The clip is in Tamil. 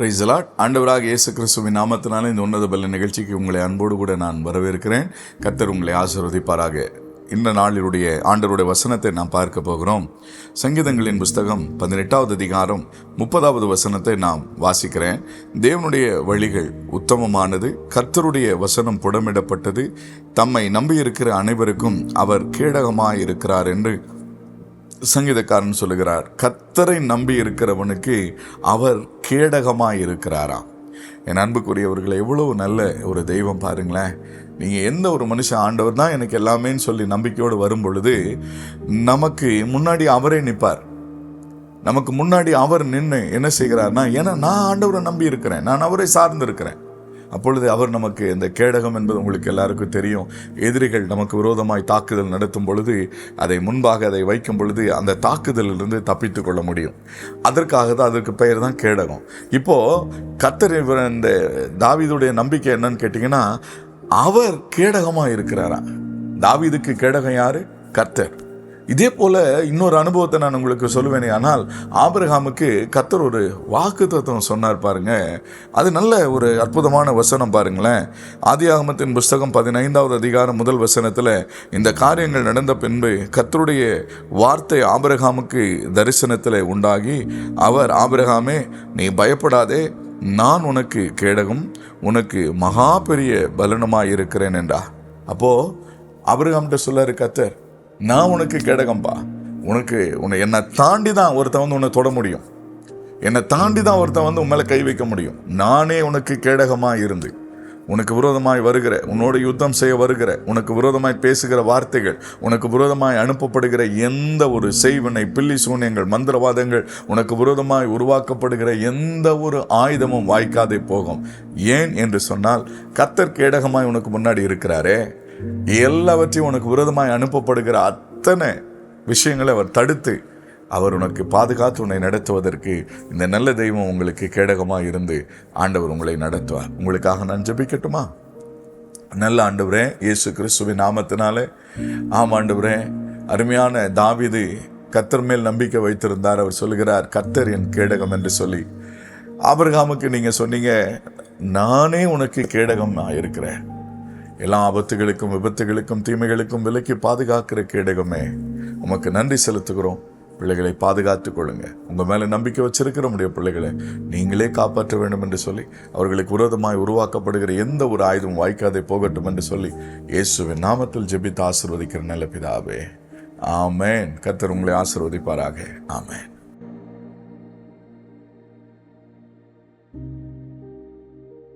Praise the Lord. ஆண்டவராக இயேசு கிறிஸ்துவின் நாமத்தினாலே இந்த உன்னத பல நிகழ்ச்சிக்கு உங்களை அன்போடு கூட நான் வரவேற்கிறேன். கர்த்தர் உங்களை ஆசீர்வதிப்பாராக. இந்த நாளினுடைய ஆண்டவருடைய வசனத்தை நாம் பார்க்க போகிறோம். சங்கீதங்களின் புஸ்தகம் 18வது அதிகாரம் 30வது வசனத்தை நாம் வாசிக்கிறேன். தேவனுடைய வழிகள் உத்தமமானது, கர்த்தருடைய வசனம் புடமிடப்பட்டது, தம்மை நம்பியிருக்கிற அனைவருக்கும் அவர் கேடகமாயிருக்கிறார் என்று சங்கீதக்காரன் சொல்லுகிறார். கர்த்தரை நம்பி இருக்கிறவனுக்கு அவர் கேடகமாய் இருக்கிறாரா. என் அன்புக்குரியவர்களை, எவ்வளவு நல்ல ஒரு தெய்வம் பாருங்களேன். நீங்கள் எந்த ஒரு மனுஷன் ஆண்டவர் தான் எனக்கு எல்லாமேன்னு சொல்லி நம்பிக்கையோடு வரும் பொழுது நமக்கு முன்னாடி அவரே நிற்பார். நமக்கு முன்னாடி அவர் நின்று என்ன செய்கிறார்னா, ஏன்னா நான் ஆண்டவரை நம்பி இருக்கிறேன், நான் அவரை சார்ந்து இருக்கிறேன். அப்பொழுது அவர் நமக்கு இந்த கேடகம் என்பது உங்களுக்கு எல்லாருக்கும் தெரியும். எதிரிகள் நமக்கு விரோதமாய் தாக்குதல் நடத்தும் பொழுது அதை முன்பாக அதை வைக்கும் பொழுது அந்த தாக்குதலிலிருந்து தப்பித்து கொள்ள முடியும். அதற்காக தான், அதற்கு பெயர் தான் கேடகம். இப்போது கர்த்தர் இந்த தாவீதுடைய நம்பிக்கை என்னன்னு கேட்டிங்கன்னா, அவர் கேடகமாக இருக்கிறாரா. தாவீதுக்கு கேடகம் யாரு? கர்த்தர். இதே போல இன்னொரு அனுபவத்தை நான் உங்களுக்கு சொல்லுவேனே. ஆனால் ஆபிரகாமுக்கு கர்த்தர் ஒரு வாக்குத்தத்தம் சொன்னார் பாருங்க. அது நல்ல ஒரு அற்புதமான வசனம் பாருங்களேன். ஆதியாகமத்தின் புஸ்தகம் 15வது அதிகாரம் 1 வசனத்தில் இந்த காரியங்கள் நடந்த பின்பு கர்த்தருடைய வார்த்தை ஆபிரகாமுக்கு தரிசனத்தில் உண்டாகி, அவர், ஆபிரகாமே நீ பயப்படாதே, நான் உனக்கு கேடகம், உனக்கு மகா பெரிய பலனுமாய் இருக்கிறேன் என்றா. அப்போ ஆபிரகாம்கிட்ட சொல்லாரு கர்த்தர், நான் உனக்கு கேடகம்பா. உன்னை என்னை தாண்டி தான் ஒருத்தன் உன்னை தொட முடியும், என்னை தாண்டி தான் ஒருத்தன் உன் மேலே கை வைக்க முடியும். நானே உனக்கு கேடகமாக இருந்து உனக்கு விரோதமாய் வருகிற, உன்னோட யுத்தம் செய்ய வருகிற, உனக்கு விரோதமாய் பேசுகிற வார்த்தைகள், உனக்கு விரோதமாய் அனுப்பப்படுகிற எந்த ஒரு செய்வினை, பில்லி சூன்யங்கள், மந்திரவாதங்கள், உனக்கு விரோதமாய் உருவாக்கப்படுகிற எந்த ஒரு ஆயுதமும் வாய்க்காதே போகும். ஏன் என்று சொன்னால், கர்த்தர் கேடகமாய் உனக்கு முன்னாடி இருக்கிறாரே. எல்லாவற்றையும் உனக்கு விரோதமாய் அனுப்பப்படுகிற அத்தனை விஷயங்களை அவர் தடுத்து, அவர் உனக்கு பாதுகாத்து உன்னை நடத்துவதற்கு இந்த நல்ல தெய்வம் உங்களுக்கு கேடகமாக இருந்து ஆண்டவர் உங்களை நடத்துவார். உங்களுக்காக நான் ஜெபிக்கட்டுமா? நல்ல ஆண்டவரே, இயேசு கிறிஸ்துவின் நாமத்தினாலே, ஆண்டவரே, அருமையான தாவீது கர்த்தர் மேல் நம்பிக்கை வைத்திருந்தார். அவர் சொல்லுகிறார், கர்த்தர் என் கேடகம் என்று சொல்லி. ஆபிரகாமுக்கு நீங்கள் சொன்னீங்க, நானே உனக்கு கேடகமாக இருக்கிறேன், எல்லா ஆபத்துகளுக்கும், விபத்துகளுக்கும், தீமைகளுக்கும் விலக்கி பாதுகாக்கிற கேடகமே, உமக்கு நன்றி செலுத்துகிறோம். பிள்ளைகளை பாதுகாத்துக் கொள்ளுங்க. உங்கள் மேலே நம்பிக்கை வச்சிருக்கிற முடிய பிள்ளைகளை நீங்களே காப்பாற்ற வேண்டும் என்று சொல்லி, அவர்களுக்கு விரோதமாய் உருவாக்கப்படுகிற எந்த ஒரு ஆயுதம் வாய்க்காதே போகட்டும் என்று சொல்லி இயேசுவின் நாமத்தில் ஜெபித்து ஆசீர்வதிக்கிற நல்ல பிதாவே, ஆமேன். கர்த்தர் உங்களை ஆசீர்வதிப்பாராக. ஆமேன்.